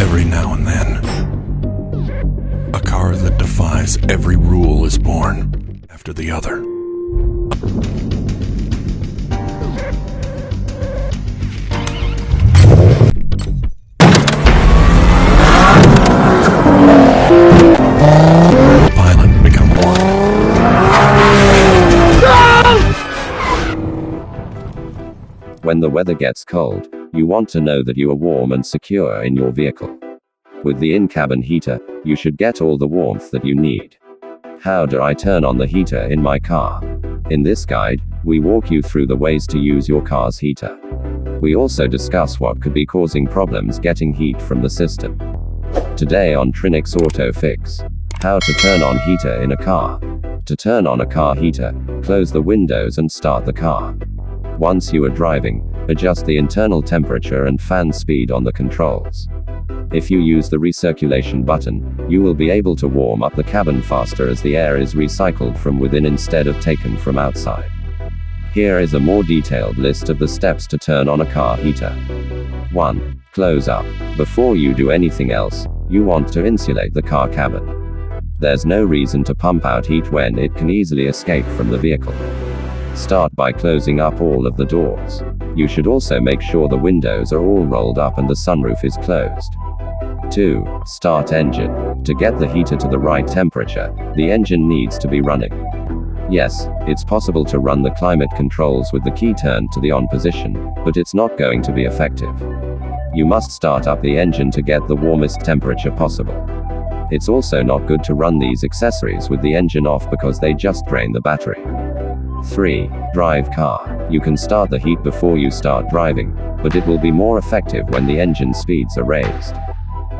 Every now and then, a car that defies every rule is born after the other. Violent become one. When the weather gets cold, you want to know that you are warm and secure in your vehicle. With the in-cabin heater, you should get all the warmth that you need. How do I turn on the heater in my car? In this guide, we walk you through the ways to use your car's heater. We also discuss what could be causing problems getting heat from the system. Today on Trinix Auto Fix. How to turn on heater in a car. To turn on a car heater, close the windows and start the car. Once you are driving, adjust the internal temperature and fan speed on the controls. If you use the recirculation button, you will be able to warm up the cabin faster as the air is recycled from within instead of taken from outside. Here is a more detailed list of the steps to turn on a car heater. 1. Close up. Before you do anything else, you want to insulate the car cabin. There's no reason to pump out heat when it can easily escape from the vehicle. Start by closing up all of the doors. You should also make sure the windows are all rolled up and the sunroof is closed. 2. Start engine. To get the heater to the right temperature, the engine needs to be running. Yes, it's possible to run the climate controls with the key turned to the on position, but it's not going to be effective. You must start up the engine to get the warmest temperature possible. It's also not good to run these accessories with the engine off because they just drain the battery. 3. Drive car. You can start the heat before you start driving, but it will be more effective when the engine speeds are raised.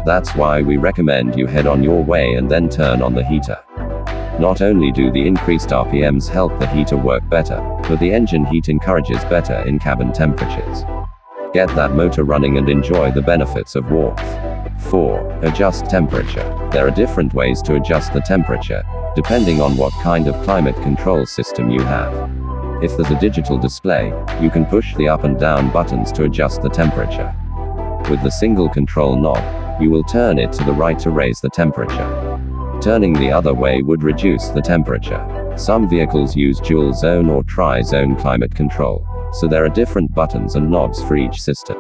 That's why we recommend you head on your way and then turn on the heater. Not only do the increased RPMs help the heater work better, but the engine heat encourages better in-cabin temperatures. Get that motor running and enjoy the benefits of warmth. 4. Adjust temperature. There are different ways to adjust the temperature, depending on what kind of climate control system you have. If there's a digital display, you can push the up and down buttons to adjust the temperature. With the single control knob, you will turn it to the right to raise the temperature. Turning the other way would reduce the temperature. Some vehicles use dual zone or tri-zone climate control, so there are different buttons and knobs for each system.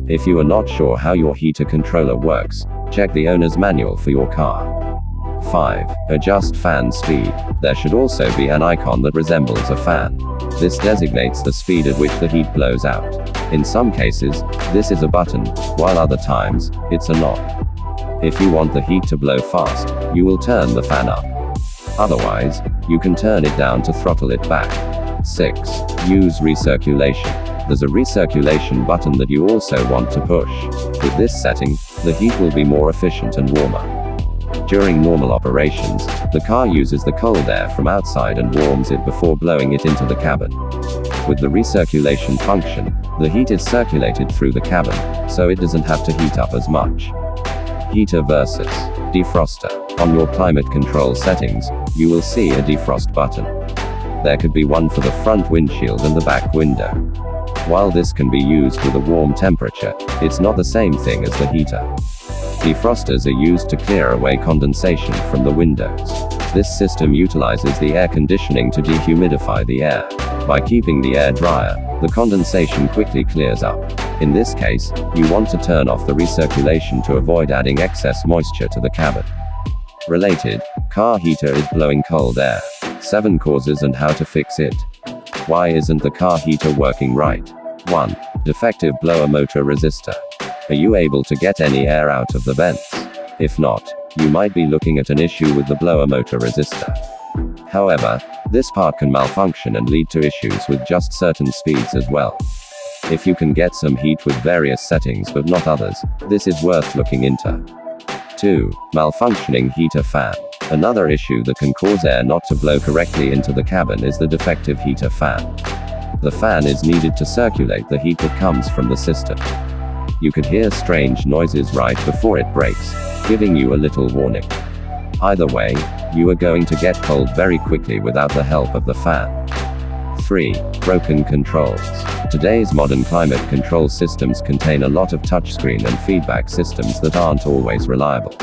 If you are not sure how your heater controller works, check the owner's manual for your car. 5. Adjust fan speed. There should also be an icon that resembles a fan. This designates the speed at which the heat blows out. In some cases, this is a button, while other times, it's a knob. If you want the heat to blow fast, you will turn the fan up. Otherwise, you can turn it down to throttle it back. 6. Use recirculation. There's a recirculation button that you also want to push. With this setting, the heat will be more efficient and warmer. During normal operations, the car uses the cold air from outside and warms it before blowing it into the cabin. With the recirculation function, the heat is circulated through the cabin, so it doesn't have to heat up as much. Heater versus defroster. On your climate control settings, you will see a defrost button. There could be one for the front windshield and the back window. While this can be used with a warm temperature, it's not the same thing as the heater. Defrosters are used to clear away condensation from the windows. This system utilizes the air conditioning to dehumidify the air. By keeping the air drier, the condensation quickly clears up. In this case, you want to turn off the recirculation to avoid adding excess moisture to the cabin. Related, car heater is blowing cold air. 7 causes and how to fix it. Why isn't the car heater working right? 1. Defective blower motor resistor. Are you able to get any air out of the vents? If not, you might be looking at an issue with the blower motor resistor. However, this part can malfunction and lead to issues with just certain speeds as well. If you can get some heat with various settings but not others, this is worth looking into. 2. Malfunctioning heater fan. Another issue that can cause air not to blow correctly into the cabin is the defective heater fan. The fan is needed to circulate the heat that comes from the system. You could hear strange noises right before it breaks, giving you a little warning. Either way, you are going to get cold very quickly without the help of the fan. 3. Broken controls. Today's modern climate control systems contain a lot of touchscreen and feedback systems that aren't always reliable.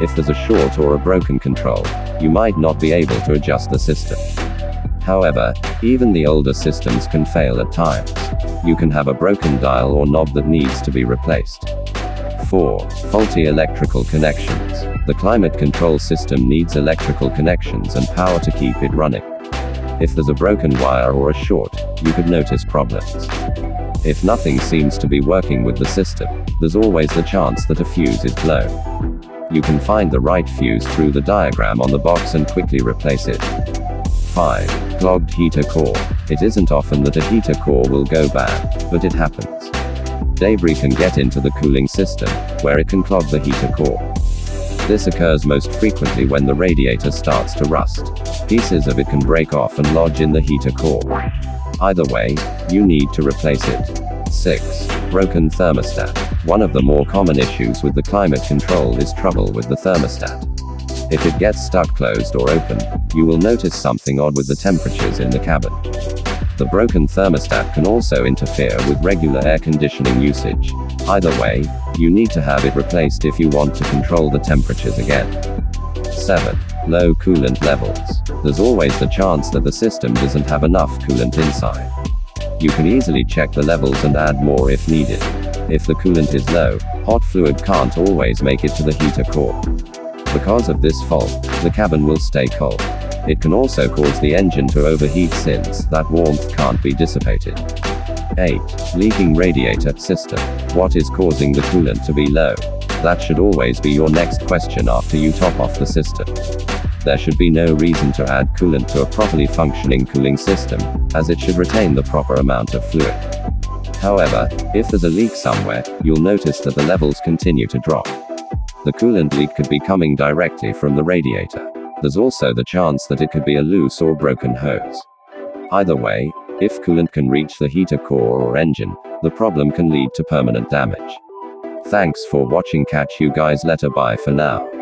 If there's a short or a broken control, you might not be able to adjust the system. However, even the older systems can fail at times. You can have a broken dial or knob that needs to be replaced. 4. Faulty electrical connections. The climate control system needs electrical connections and power to keep it running. If there's a broken wire or a short, you could notice problems. If nothing seems to be working with the system, there's always the chance that a fuse is blown. You can find the right fuse through the diagram on the box and quickly replace it. 5. Clogged heater core. It isn't often that a heater core will go bad, but it happens. Debris can get into the cooling system, where it can clog the heater core. This occurs most frequently when the radiator starts to rust. Pieces of it can break off and lodge in the heater core. Either way, you need to replace it. 6. Broken thermostat. One of the more common issues with the climate control is trouble with the thermostat. If it gets stuck closed or open, you will notice something odd with the temperatures in the cabin. The broken thermostat can also interfere with regular air conditioning usage. Either way, you need to have it replaced if you want to control the temperatures again. 7. Low coolant levels. There's always the chance that the system doesn't have enough coolant inside. You can easily check the levels and add more if needed. If the coolant is low, hot fluid can't always make it to the heater core. Because of this fault, the cabin will stay cold. It can also cause the engine to overheat since that warmth can't be dissipated. 8. Leaking radiator system. What is causing the coolant to be low? That should always be your next question after you top off the system. There should be no reason to add coolant to a properly functioning cooling system, as it should retain the proper amount of fluid. However, if there's a leak somewhere, you'll notice that the levels continue to drop. The coolant leak could be coming directly from the radiator. There's also the chance that it could be a loose or broken hose. Either way, if coolant can reach the heater core or engine, the problem can lead to permanent damage. Thanks for watching. Catch you guys later. Bye for now.